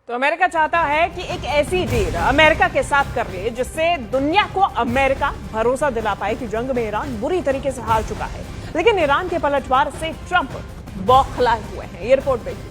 तो अमेरिका चाहता है कि एक ऐसी डील अमेरिका के साथ कर ले जिससे दुनिया को अमेरिका भरोसा दिला पाए कि जंग में ईरान बुरी तरीके से हार चुका है। लेकिन ईरान के पलटवार से ट्रंप बौखलाए हुए हैं। ये रिपोर्ट देखिए।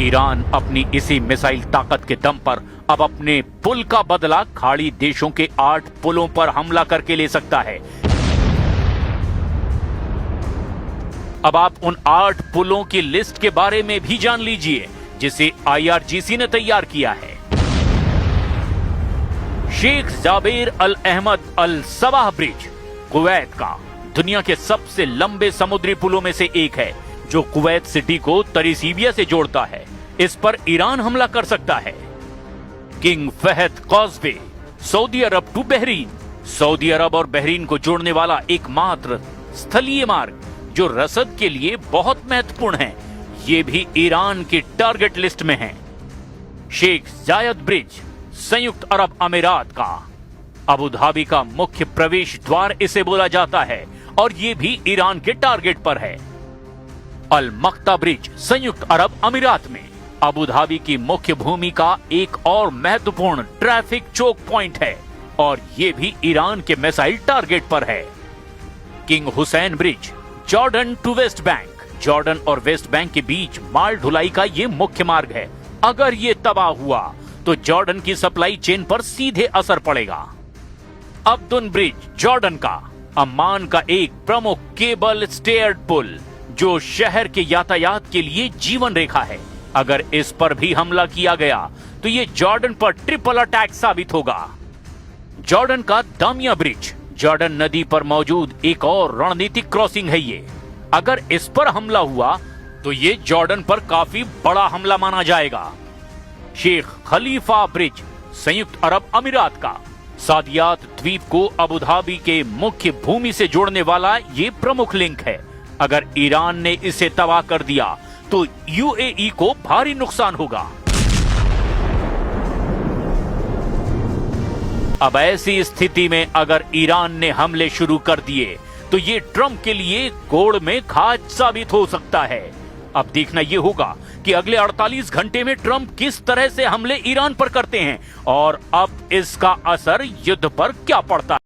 ईरान अपनी इसी मिसाइल ताकत के दम पर अब अपने पुल का बदला खाड़ी देशों के 8 पुलों पर हमला करके ले सकता है। अब आप उन 8 पुलों की लिस्ट के बारे में भी जान लीजिए जिसे IRGC ने तैयार किया है। शेख जाबेर अल अहमद अल सबाह ब्रिज कुवैत का दुनिया के सबसे लंबे समुद्री पुलों में से एक है, जो कुवैत सिटी को तरीसीबिया से जोड़ता है। इस पर ईरान हमला कर सकता है। King Fahd Causeway, Saudi Arab to Bahrain, Saudi Arab और बहरीन को जोड़ने वाला एकमात्र स्थलीय मार्ग जो रसद के लिए बहुत महत्वपूर्ण है, ये भी ईरान की टारगेट लिस्ट में है। शेख जायद ब्रिज संयुक्त अरब अमीरात का अबू धाबी का मुख्य प्रवेश द्वार इसे बोला जाता है और ये भी ईरान के टारगेट पर है। अल मक्ता ब्रिज संयुक्त अरब अमीरात में अबू धाबी की मुख्य भूमि का एक और महत्वपूर्ण ट्रैफिक चोक पॉइंट है और ये भी ईरान के मिसाइल टारगेट पर है। King Hussein Bridge Jordan to West Bank, Jordan और वेस्ट बैंक के बीच माल ढुलाई का ये मुख्य मार्ग है। अगर ये तबाह हुआ तो जॉर्डन की सप्लाई चेन पर सीधे असर पड़ेगा। अब्दुन ब्रिज जॉर्डन का अम्मान का एक प्रमुख केबल स्टेयर्ड पुल जो शहर के यातायात के लिए जीवन रेखा है। अगर इस पर भी हमला किया गया तो ये जॉर्डन पर ट्रिपल अटैक साबित होगा। जॉर्डन का दामिया ब्रिज जॉर्डन नदी पर मौजूद एक और रणनीतिक क्रॉसिंग है। ये अगर इस पर हमला हुआ तो ये जॉर्डन पर काफी बड़ा हमला माना जाएगा। शेख खलीफा ब्रिज संयुक्त अरब अमीरात का सादियात द्वीप को अबू धाबी के मुख्य भूमि से जोड़ने वाला ये प्रमुख लिंक है। अगर ईरान ने इसे तबाह कर दिया तो UAE को भारी नुकसान होगा। अब ऐसी स्थिति में अगर ईरान ने हमले शुरू कर दिए तो ये ट्रंप के लिए गोड़ में खाज साबित हो सकता है। अब देखना यह होगा कि अगले 48 घंटे में ट्रंप किस तरह से हमले ईरान पर करते हैं और अब इसका असर युद्ध पर क्या पड़ता है।